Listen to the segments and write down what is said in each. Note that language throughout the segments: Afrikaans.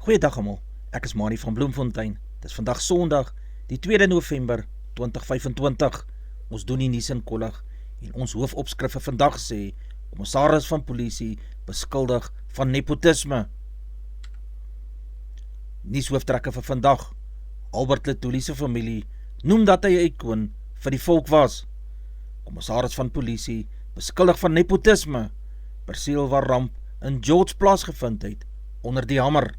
Goeiedag almal, ek is Mani van Bloemfontein. Dit is vandag Sondag, die 2 November 2025. Ons doen die nuus in kollig en ons hoofopskrif vir vandag sê, Kommissaris van Polisie beskuldig van nepotisme. Nuushooftrekker vir vandag, Albert Letoile se familie noem dat hy 'n ikoon vir die volk was. Kommissaris van Polisie beskuldig van nepotisme, perseel waar ramp in George plaasgevind het, onder die hamer.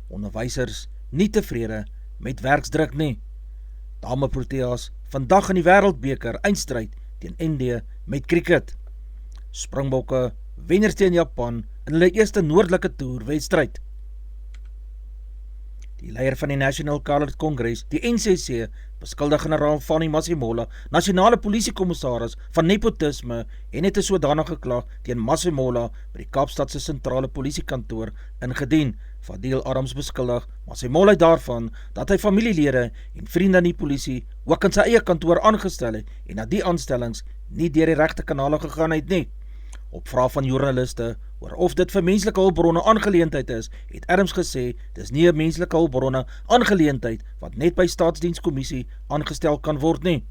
Onderwysers nie tevrede met werksdruk nie. Dame Proteas vandag in die Wêreldbeker eindstryd teen Indië met cricket. Springbokke wenners teen Japan in hulle eerste noordelike toer wedstryd. Die leier van die National Colored Congress, die NCC, beskuldig generaal Fanny Masemola, nasionale polisiekommissaris, van nepotisme en het 'n sodanige klag teen Masemola by die Kaapstadse sentrale polisiekantoor ingedien. Fadil Adams beskuldig Masemola daarvan dat hy familielede en vriende in die polisie ook in sy eie kantoor aangestel het en dat die aanstellings nie deur die regte kanale gegaan het nie. Op vraag van joernaliste oor of dit vir menslike hulpbronne aangeleentheid is, het Adams gesê, dis nie 'n menslike hulpbronne aangeleentheid wat net by staatsdienskommissie aangestel kan word nie.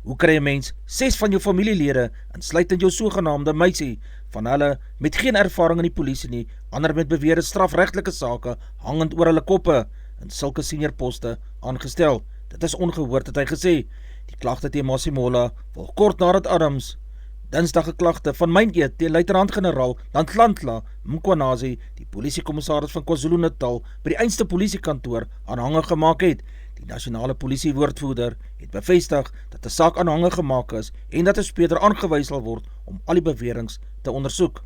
Hoe kry 'n mens 6 van jou familielede, insluitend jou sogenaamde meisie, van hulle met geen ervaring in die polisie nie, ander met beweerde strafregtelike sake, hangend oor hulle koppe, in sulke seniorposte aangestel? Dit is ongehoord, het hy gesê. Die klagte teen Masemola volg kort nadat Adams Dinsdag 'n klagte van myn eet teen luitenant-generaal Dantlantla Mkhwanazi, die polisiekommissaris van KwaZulu-Natal, by die einste polisiekantoor aanhangig gemaak het. Die nasionale polisiewoordvoerder het bevestig dat 'n saak aanhangig gemaak is en dat 'n speurder aangewys sal word om al die beweringe te ondersoek.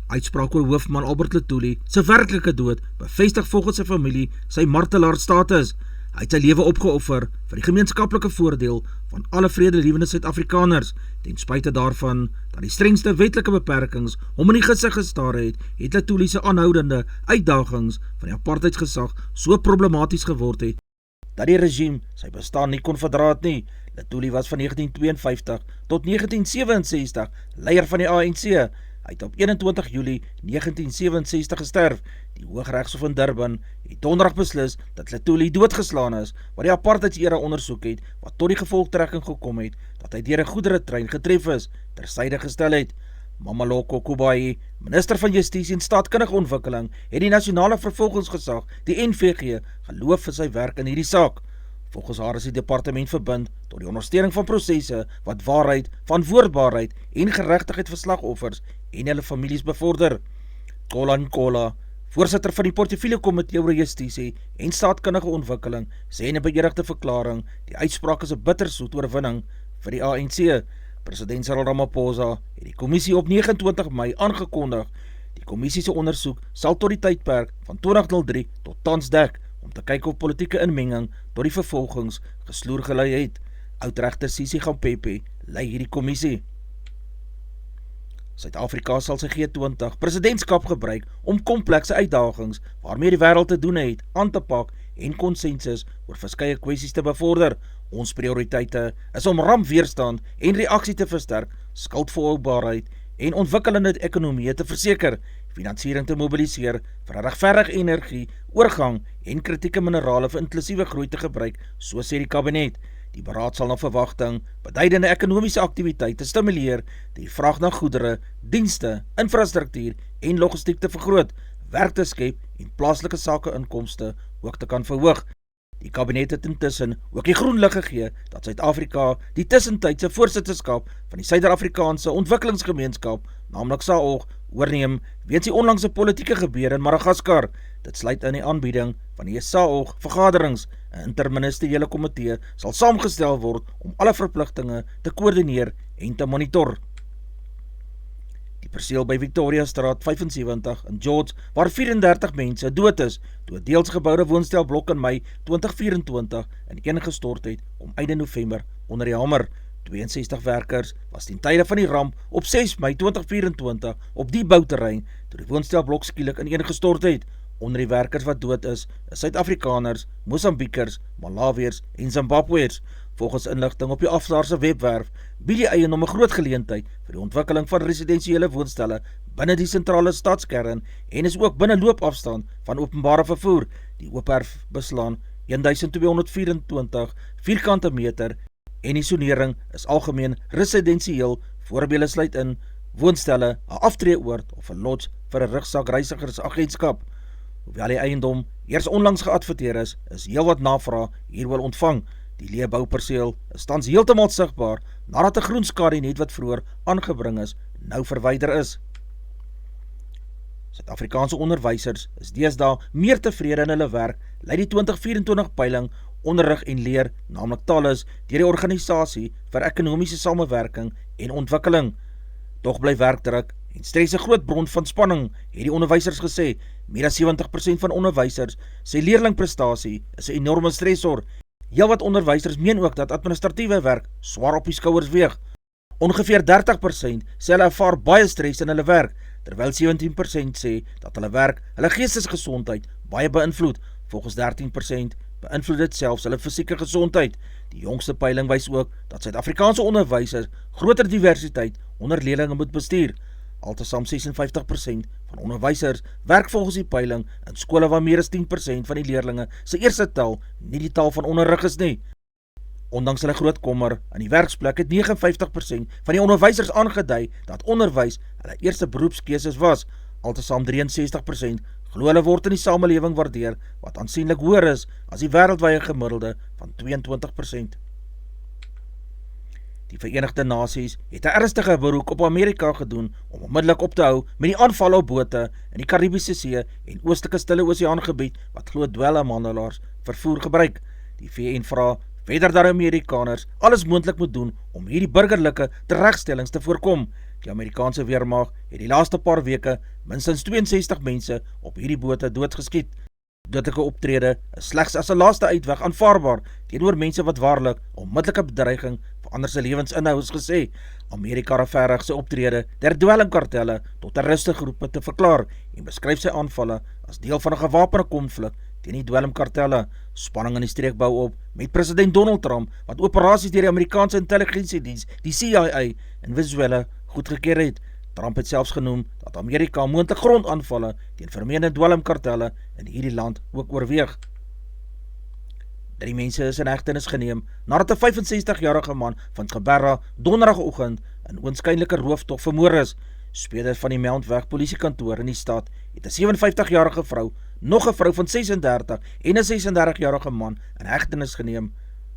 Uitspraak oor hoofman Albert Letoile se werklike dood bevestig volgens sy familie sy martelaarstatus. Hy het sy lewe opgeoffer vir die gemeenskaplike voordeel van alle vredelewende Suid-Afrikaners. Ten spyte daarvan dat die strengste wetlike beperkings hom in die gesig gestaar het, het Letoile se aanhoudende uitdagings van die apartheidsgesag so problematies geword het, dat die regime sy bestaan nie kon verdraad nie. Letoile was van 1952 tot 1967 leier van die ANC. Hy het op 21 Julie 1967 gesterf. Die Hooggeregshof in Durban het donderdag beslis dat Letoile doodgeslaan is, wat die apartheidsera ondersoek het, wat tot die gevolgtrekking gekom het, dat hy deur 'n goederetrein getref is, tersyde gestel het. Mameloko Kubayi, minister van Justisie en Staatkundige Ontwikkeling, het die nasionale vervolgingsgesag, die NVG, geloof vir sy werk in hierdie saak. Volgens haar is die departement verbind tot die ondersteuning van prosesse wat waarheid, verantwoordbaarheid en geregtigheid vir slagoffers en hulle families bevorder. Kola Nkola, voorsitter van die Portefeulje Komitee oor Justisie en Staatkundige Ontwikkeling, sê in 'n beëdigde verklaring, die uitspraak is 'n bittersoet oorwinning vir die ANC. President Cyril Ramaphosa het die kommissie op 29 Mei aangekondig. Die kommissie se ondersoek sal tot die tydperk van 2003 tot tans dek, om te kyk of politieke inmenging tot die vervolgings gesloer gelei het. Oudregter Sisi Gampepe lei hierdie kommissie. Suid-Afrika sal sy G20 presidentskap gebruik om komplekse uitdagings waarmee die wêreld te doen het, aan te pak en konsensus oor verskeie kwessies te bevorder. Ons prioriteite is om rampweerstand en reaksie te versterk, skuldvolhoubaarheid en ontwikkelende ekonomieë te verseker, finansiering te mobiliseer vir 'n regverdige energie, oorgang en kritieke minerale vir inklusiewe groei te gebruik, so sê die kabinet. Die beraad sal na verwagting beduidende ekonomiese aktiwiteite stimuleer, die vraag na goedere, dienste, infrastruktuur en logistiek te vergroot, werk te skep en plaaslike sake inkomste ook te kan verhoog. Die kabinet het intussen ook die groen lig gegee dat Suid-Afrika die tussentydse voorsitterskap van die Suider-Afrikaanse Ontwikkelingsgemeenskap, naamlik SAOG, oorneem weens die onlangse politieke gebeure in Madagaskar. Dit sluit in die aanbieding van die SAOG vergaderings. 'n interministeriële komitee sal saamgestel word om alle verpligtinge te koördineer en te monitor. Die perseel by Victoria Straat 75 in George, waar 34 mense dood is, toe 'n deels geboude woonstelblok in Mei 2024 ineengestort het om einde November onder die hamer. 62 werkers was ten tye van die ramp op 6 Mei 2024 op die bouterrein toe die woonstelblok skielik ineengestort het. Onder die werkers wat dood is Suid-Afrikaners, Mosambiekers, Malawiërs en Zimbabweërs. Volgens inligting op die Afsaar se webwerf bied die eiendom 'n groot geleentheid vir die ontwikkeling van residensiële woonstelle binne die sentrale stadskern en is ook binne loopafstand van openbare vervoer. Die ooperf beslaan 1224 vierkante meter en die sonering is algemeen residensieel. Voorbeelde sluit in woonstelle, 'n aftreeoord of 'n lodge vir 'n rugsak reisigersagentskap. Hoewel die eiendom eers onlangs geadverteer is heelwat navraag hierwel ontvang. Die leebouperseel is tans heeltemal sigbaar nadat 'n groen skadunet wat vroeër aangebring is, nou verwyder is. Suid-Afrikaanse onderwysers is deesdae meer tevrede in hulle werk, lei die 2024 peiling Onderrig en Leer, naamlik Talis, deur die Organisasie vir Ekonomiese Samewerking en Ontwikkeling. Tog bly werkdruk en stres 'n groot bron van spanning, het die onderwysers gesê. Meer as 70% van onderwysers sê leerlingprestasie is 'n enorme stresor. Heelwat onderwysers meen ook dat administratiewe werk swaar op die skouers weeg. Ongeveer 30% sê hulle ervaar baie stres in hulle werk, terwyl 17% sê dat hulle werk hulle geestesgesondheid baie beïnvloed. Volgens 13% beïnvloed dit selfs hulle fisieke gesondheid. Die jongste peiling wys ook dat Suid-Afrikaanse onderwysers groter diversiteit onder leerlinge moet bestuur. Altesaam 56% van onderwysers werk volgens die peiling in skole waar meer as 10% van die leerlinge se eerste taal nie die taal van onderrig is nie. Ondanks hulle groot kommer aan die werksplek het 59% van die onderwysers aangedui dat onderwys hulle eerste beroepskeuses was. Altesaam 63% glo hulle word in die samelewing waardeer, wat aansienlik hoër is as die wêreldwye gemiddelde van 22%. Die Verenigde Nasies het 'n ernstige beroep op Amerika gedoen om onmiddellik op te hou met die aanvalle op bote in die Karibiese See en oostelike Stille Oseaan gebied wat glo dwelmhandelaars vervoer gebruik. Die VN vra verder dat Amerikaners alles moontlik moet doen om hierdie burgerlike teregstellings te voorkom. Die Amerikaanse weermag het die laaste paar weke minstens 62 mense op hierdie bote doodgeskiet. Dodelike optrede is slegs as 'n laaste uitweg aanvaarbaar teenoor mense wat waarlik onmiddellike bedreiging vir ander se lewens inhou, is gesê. Amerika regverdig sy optrede deur dwelmkartelle tot terroristegroepe te verklaar en beskryf sy aanvalle as deel van 'n gewapende konflik teen die dwelmkartelle. Spanning in die streek bou op met president Donald Trump wat operasies deur die Amerikaanse intelligensiediens, die CIA, in Venezuela goedgekeur het. Trump het selfs genoem dat Amerika moontlik grondaanvalle teen vermeende dwelmkartelle in hierdie land ook oorweeg. 3 mense is in hegtenis geneem nadat 'n 65-jarige man van Geberra donderdagoggend in oënskynlike rooftog vermoor is. Speerders van die Mountveg polisiekantoor in die stad het 'n 57-jarige vrou, nog 'n vrou van 36 en 'n 36-jarige man in hegtenis geneem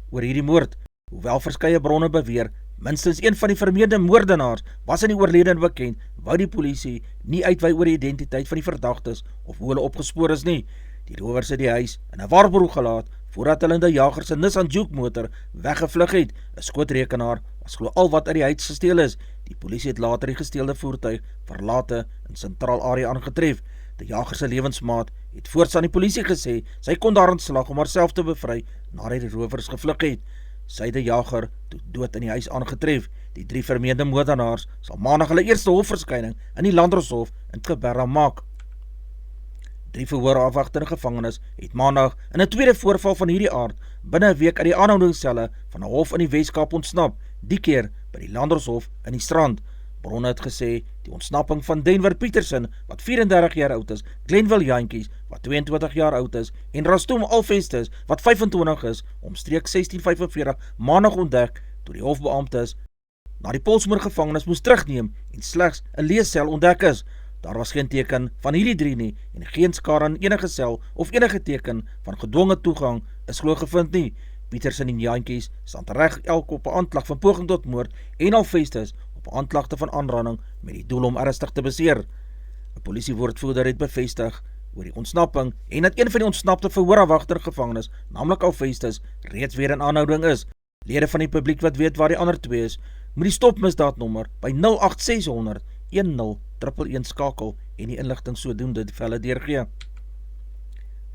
oor hierdie moord. Hoewel verskeie bronne beweer minstens een van die vermeende moordenaars was in die oorledene bekend, wou die polisie nie uitwy oor die identiteit van die verdagtes of hoe hulle opgespoor is nie. Die rowers het die huis in 'n warbroek gelaat voordat hulle in die jager se Nissan Juke motor weggevlug het. 'n Skootrekenaar was glo al wat uit die huis gesteel is. Die polisie het later die gesteelde voertuig verlate in sentraal area aangetref. Die jager se lewensmaat het voorts aan die polisie gesê sy kon daarin slag om haarself te bevry nadat die rowers gevlug het. Sy het die jager toe dood in die huis aangetref. Die 3 vermeende moordenaars sal maandag hulle eerste hofverskyning in die Landdroshof in Geberra maak. 3 verhoorafwagtende gevangenes het maandag in 'n tweede voorval van hierdie aard binne 'n week uit die aanhoudingsselle van 'n hof in die Weskaap ontsnap, die keer by die Landdroshof in die Strand. Bronne het gesê die ontsnapping van Denver Peterson wat 34 jaar oud is, Glenville Jantjies wat 22 jaar oud is en Rastum Alvestus wat 25 is, omstreeks 16:45 maandag ontdek toe die hofbeamptes na die Polsmoor gevangenis moes terugneem en slegs 'n leescel ontdek is. Daar was geen teken van hierdie 3 nie en geen skare aan enige sel of enige teken van gedwonge toegang is glo gevind nie. Peterson en Jantjies staan tereg elk op 'n aanklag van poging tot moord en Alvestus op 'n aanklagte van aanranding met die doel om ernstig te beseer. 'n Polisiewoordvoerder het bevestig oor die ontsnapping en dat een van die ontsnapte verhoorafwagtende gevangenes, naamlik Alvestus, reeds weer in aanhouding is. Lede van die publiek wat weet waar die ander 2 is, moet die stopmisdaadnommer by 08600 1011 skakel en die inligting sodoende vir hulle deurgee.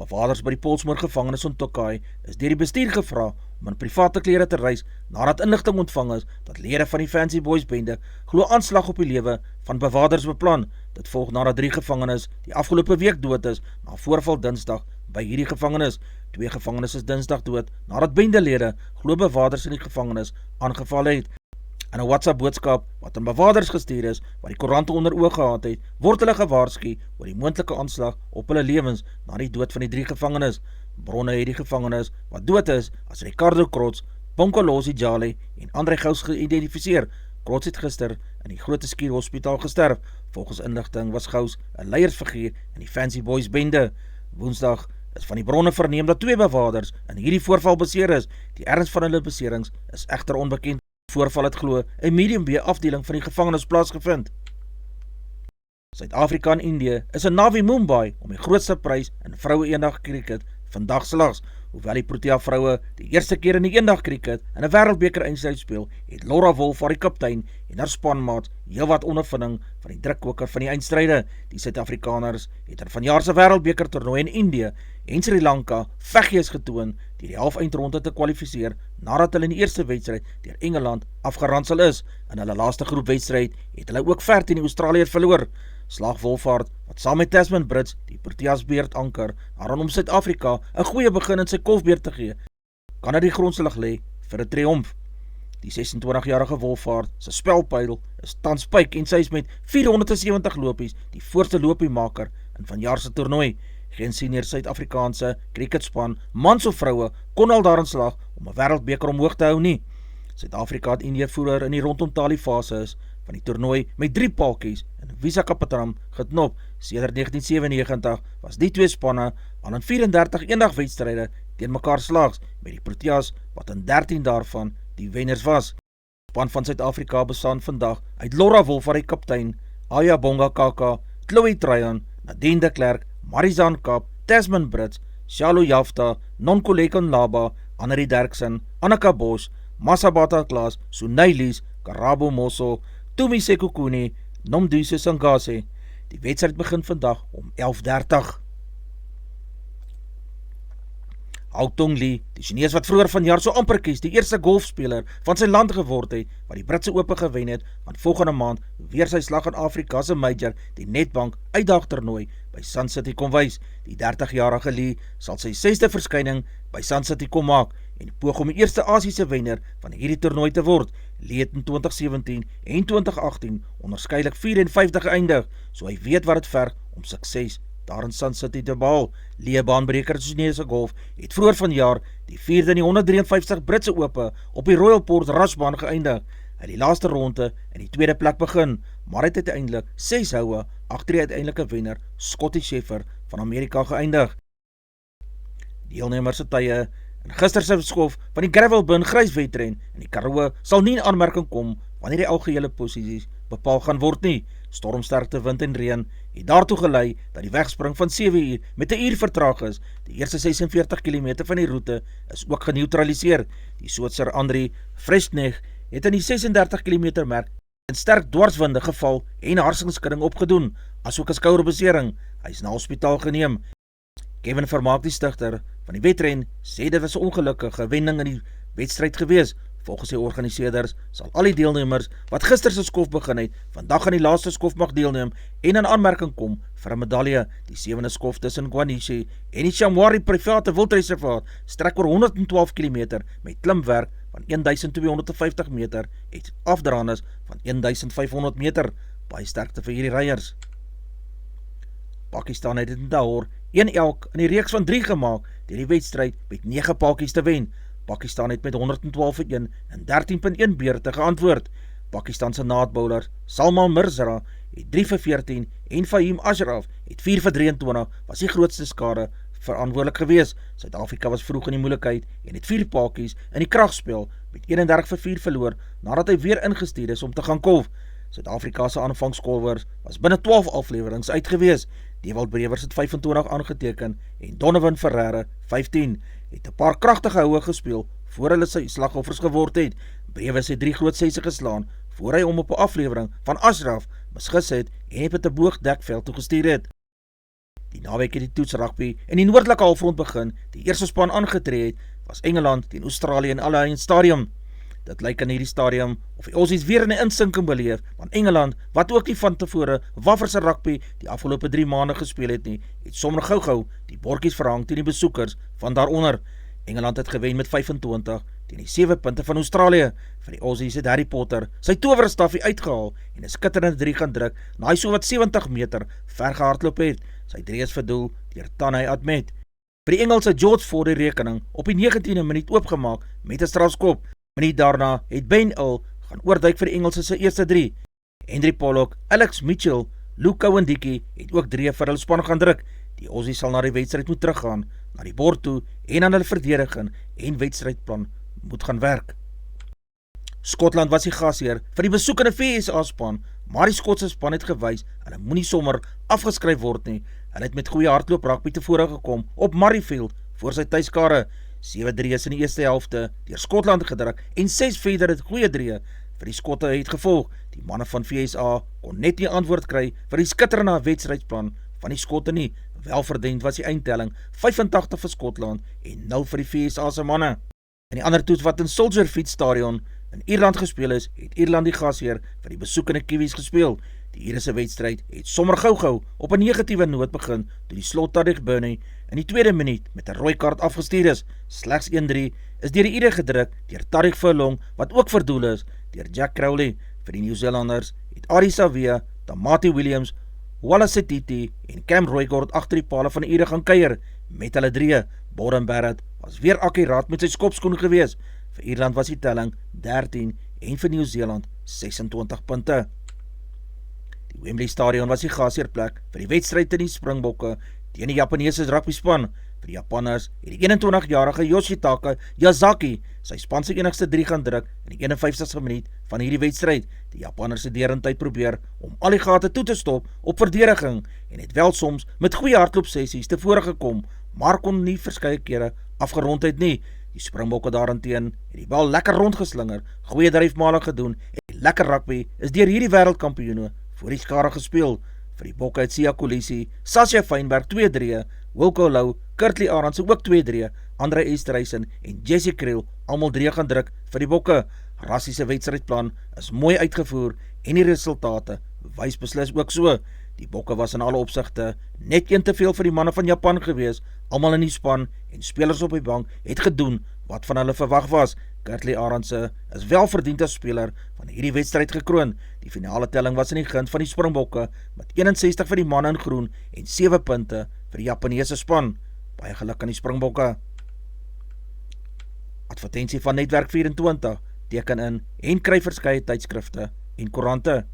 Bewakers by die Polsmoor gevangenis in Tokai is deur die bestuur gevra om in private klere te reis nadat inligting ontvang is dat lede van die Fancy Boys bende glo aanslag op die lewe van bewakers beplan. Dit volg nadat 3 gevangenes die afgelope week dood is na voorval Dinsdag by hierdie gevangenis. 2 gevangenes is Dinsdag dood nadat bendelede glo bewakers in die gevangenis aangeval het. In 'n WhatsApp boodskap wat aan bewakers gestuur is wat die koerante onder oog gehad het, word hulle gewaarsku oor die moontlike aanslag op hulle lewens na die dood van die 3 gevangenes. Bronne het die gevangenes wat dood is as Ricardo Krots, Bonkolosi Jale en André Gous geïdentifiseer. Krots het gister in die Grote Skuur Hospitaal gesterf. Volgens inligting was Gous 'n leiersfiguur in die Fancy Boys bende. Woensdag is van die bronne verneem dat 2 bewakers in hierdie voorval beseer is. Die erns van hulle beserings is egter onbekend. Die voorval het glo 'n medium B afdeling van die gevangenis plaasgevind. Suid-Afrika en Indië is in Navi Mumbai om die grootste prys in vroue eendag cricket vandag slags. Hoewel die Protea vroue die eerste keer in die eendag cricket in 'n wêreldbeker eindstryd speel, het Laura Wolf, haar kaptein en haar spanmaat heelwat ondervinding van die drukkoker van die eindstryde. Die Suid-Afrikaners het in vanjaar se wêreldbeker toernooi in Indië en Sri Lanka veggees getoon deur die halfeindronde te kwalifiseer nadat hulle in die eerste wedstryd deur Engeland afgeransel is. In hulle laaste groepwedstryd het hulle ook ver teen die Australiërs verloor. Slag Wolfhard, wat saam met Tasman Brits die Proteas beurt anker, daarom om Suid-Afrika 'n goeie begin in sy kolfbeurt te gee, kan dit die grondslag lê vir 'n triomf. Die 26-jarige Wolfhard se spelpyl is tans pyk en sy is met 470 lopies die voorste lopiemaker in vanjaar se toernooi. Geen senior Suid-Afrikaanse cricketspan, mans of vroue, kon al daarin slag om 'n wêreldbeker omhoog te hou nie. Suid-Afrika het Indië vroeër in die rondom Tali fase is van die toernooi met 3 paaltjies in Visakhapatnam geknop. Sedert 1997 was die 2 spanne al in 34 eendagwedstryde teen mekaar slags, met die Proteas wat in 13 daarvan die wenners was. Die span van Suid-Afrika bestaan vandag uit Laura Wolf, die kaptein, Aya Bonga Kaka, Chloe Tryon, Nadine de Klerk, Marizaan Kap, Tasman Brits, Shalo Jafta, Nonkuleko Nlaba, Annelie Derksen, Anneka Bosch, Masabata Klaas, Sunailis, Karabo Mosso, Tumi Sekukuni, Nomdusi Sangase. Die wedstryd begin vandag om 11:30. Hao Tong Lee, die Chinees wat vroeër vanjaar so amper kies die eerste golfspeler van sy land geword het, wat die Britse Ope gewen het, want volgende maand weer sy slag in Afrika se major, die Nedbank uitdagtoernooi by Sun City kom wys. Die 30-jarige Lee sal sy 6de verskyning by Sun City kom maak en poog om die eerste Asiese wenner van hierdie toernooi te word. Lee het in 2017 en 2018 onderskeidelik 4 en 50 geëindig, so hy weet wat dit verg om sukses daar in Sun City te behaal. Lee, baanbreker in Chinese golf, het vroeër vanjaar die 4de in die 153 Britse Ope op die Royal Port Rushbaan geëindig. Hy het die laaste ronde in die 2de plek begin, maar het uiteindelik 6 houe agter die uiteindelike wenner Scottie Scheffler van Amerika geëindig. Deelnemers se tye in gister se skof van die Gravelbin gryswedren in die Karoo sal nie in aanmerking kom wanneer die algehele posisies bepaal gaan word nie. Stormsterkte wind en reën het daartoe gelei dat die wegspring van 7 uur met 'n uur vertraag is. Die eerste 46 km van die roete is ook geneutraliseer. Die Switser Andri Fresnech het in die 36 km merk in sterk dwarswinde geval en harsingskudding opgedoen, asook 'n skouerbesering. Hy is na hospitaal geneem. Kevin Vermaak, die stigter van die wedren, sê dit was 'n ongelukkige wending in die wedstryd gewees. Volgens die organiseerders sal al die deelnemers wat gister se skof begin het, vandag aan die laaste skof mag deelneem en in aanmerking kom vir 'n medalje. Die 7de skof tussen Guanishi en die Shamwari private wildreservaat strek oor 112 km met klimwerk van 1250 meter en afdraandes van 1500 meter. Baie sterkte vir hierdie ryers. Pakistan het in Lahore 1 elk in die reeks van 3 gemaak deur die wedstryd met 9 paaltjies te wen. Pakistan het met 112-1 en 13.1 beurte geantwoord. Pakistan se naadbouler Salman Mirza het 3 vir 14 en Fahim Ashraf het 4 vir 23 was die grootste skade verantwoordelik gewees. Suid-Afrika was vroeg in die moeilikheid en het 4 paaltjies in die kragspel met 31 vir 4 verloor nadat hy weer ingestuur is om te gaan kolf. Suid-Afrika se aanvangskolwers was binne 12 aflewerings uitgewees. Dewald Brewers het 25 aangeteken en Donovan Ferreira 15. Het 'n paar kragtige houe gespeel voor hulle sy slagoffers geword het. Brewers het 3 groot sesse geslaan voor hy hom op 'n aflewering van Ashraf misgis het en het met 'n boogdekveld toegestuur het. Die naweek het die toets rugby in die noordelike halfrond begin. Die eerste span aangetree het was Engeland teen Australië in Allianz Stadium. Dit lyk in hierdie stadium of die Aussies weer in 'n insinking beleef, want Engeland, wat ook nie van tevore wafferse rugby die afgelope 3 maande gespeel het nie, het sommer gou die bordjies verhang teen die besoekers van daaronder. Engeland het gewen met 25 teen die 7 punte van Australië. Vir die Aussies het Harry Potter sy towerstafie uitgehaal en 'n skitterende 3 gaan druk na hy sowat 70 meter ver gehardloop het. Sy 3 is verdoel deur Tanay Admet. Vir die Engelse George Ford die rekening op die 19e minuut oopgemaak met 'n strafskop. Minuut daarna het Ben Earl gaan oorduik vir die Engelse se eerste 3. Henry Pollock, Alex Mitchell, Luke Cowan-Dickie het ook 3 vir hulle span gaan druk. Die Aussies sal na die wedstryd moet teruggaan, na die bord toe en aan hulle verdediging en wedstrydplan moet gaan werk. Skotland was die gasheer vir die besoekende VSA span, maar die Skotse span het gewys, hulle moenie sommer afgeskryf word nie. Hulle het met goeie hardloop rugby tevore gekom op Murrayfield voor sy tuiskare. 7-3 is in die eerste helfte deur Skotland gedruk en 6 verder het goeie 3 vir die Skotte het gevolg. Die manne van VSA kon net nie antwoord kry vir die skitterende wedstrydplan van die Skotte nie. Welverdiend was die eindtelling 85 vir Skotland en 0 vir die VSA se manne. In die ander toets wat in Soldier Field Stadion in Ierland gespeel is, het Ierland die gasheer vir die besoekende Kiwis gespeel. Die Ierse wedstryd het sommer gou op 'n negatiewe noot begin toe die slot Tariq Burney in die tweede minuut met 'n rooi kaart afgestuur is. Slegs 1-3 is deur die Iere gedruk deur Tariq Furlong wat ook verdoel is deur Jack Crowley. Vir die Nieu-Zeelanders het Adi Savea, Tamati Williams, Wallace Setiti en Cam Roykort agter die pale van die Iere gaan kuier met hulle 3. Borden Barrett was weer akkuraat met sy skopskoen gewees. Vir Ierland was die telling 13 en vir Nieu-Zeeland 26 punte. Die Wembley Stadion was die gasheerplek vir die wedstryd in die Springbokke teen die Japaneese rugby span. Vir die Japanners het die 21-jarige Yoshitaka Yazaki sy span se enigste 3 gaan druk in die 51ste minuut van hierdie wedstryd. Die Japanners het derentyd probeer om al die gate toe te stop op verdediging en het wel soms met goeie hardloopsessies tevore gekom, maar kon nie verskeie kere afgerond het nie. Die Springbokke daarenteen het die bal lekker rondgeslinger, goeie dryfmale gedoen en lekker rugby is deur hierdie wêreldkampioene voor die skare gespeel. Vir die Bokke het Siya Kolisi, Sasha Feinberg 2-3, Wilco Louw, Kurtley Arendse ook 2-3, Andre Esterhuizen en Jesse Kriel almal 3 gaan druk vir die Bokke. Rassiese wedstrydplan is mooi uitgevoer en die resultate wys beslis ook so. Die Bokke was in alle opsigte net een te veel vir die manne van Japan gewees. Almal in die span en spelers op die bank het gedoen wat van hulle verwag was. Kurtley Arendse is wel verdiend as speler van hierdie wedstryd gekroon. Die finale telling was in die gunt van die Springbokke met 61 vir die manne in groen en 7 punte vir die Japaneese span. Baie geluk aan die Springbokke. Advertensie van Netwerk 24, teken in en kry verskeie tydskrifte en koerante.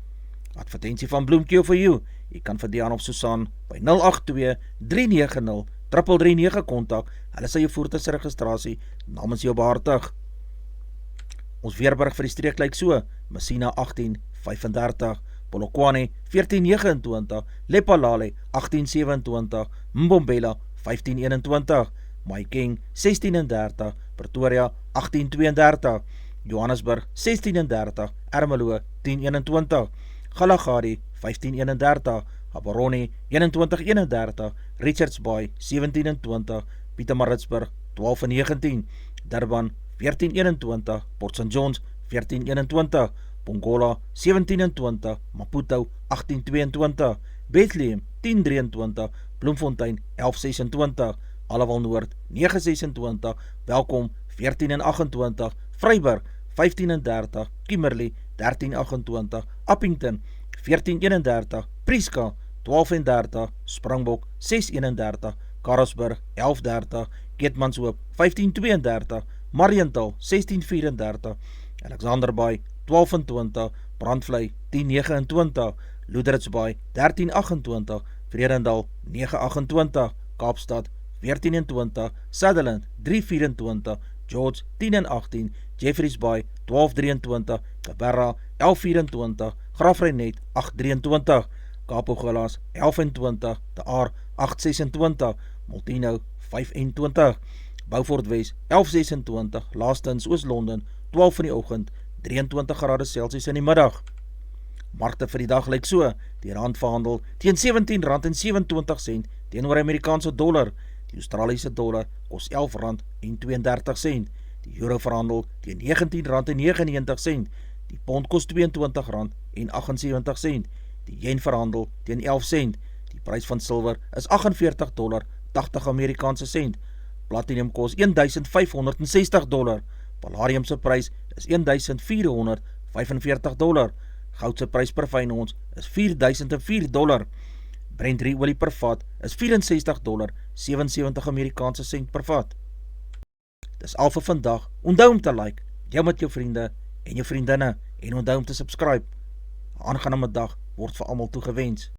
Advertensie van Bloemkeel for you. Jy kan vir Dian of Susan by 082-390-339 kontak. Hulle sal jou voertuig se registrasie namens jou behartig. Ons weerberig vir die streek lyk so: Messina 18:35, Polokwane 14:29, Lephalale 18:27, Mbombela 15:21, Mahikeng 16:30, Pretoria 18:32, Johannesburg 16:30, Ermelo 10:21, Galagadi 15:31, Gaborone 21:31, Richards Bay 17:20, Pietermaritzburg 12:19, Durban 14:21, Port St Johns 14:21, Pongola 17:20, Maputo 18:22, Bethlehem 10:23, Bloemfontein 11:26, Allewal Noord 9:26, Welkom 14:28, Vryburg 15:30, Kimberley 13:28, Appington 14:31, Prieska 12:30, Springbok 6:31, Karasburg 11:30, Keetmanshoop 15:32, Mariental 16:34, Alexanderbaai 12:20, Brandvlei 10:29, Loederitsbaai 13:28, Vredendal 9:28, Kaapstad 14:20, Sutherland 3:24, George 10:18, Jeffreys Bay 12:23, Kaberra 11:24, Graaff-Reinet 8:23, Kaap-Agulhas 11:20, De Aar 8:26, Multino 5:21, Beaufort Wes 11:26, Laastens Oos-London 12 in die oggend, 23 grade Celsius in die middag. Markte vir die dag lyk so: die rand verhandel teen R17.27 teenoor Amerikaanse dollar. Die Australiese dollar kos R11.32. Die euro verhandel teen R19,99, die pond kos R22,78, die yen verhandel teen 11 sent, die prys van silwer is $48,80 Amerikaanse sent, platinum kos $1,560, palladium se prys is $1,445, goud se prys per fyn ons is $4,004, Brent olie per vat is $64,77 Amerikaanse sent per vat. Dis al vir vandag. Onthou om te like, deel met jou vriende en jou vriendinne en onthou om te subscribe. 'n Aangename dag word vir almal toegewens.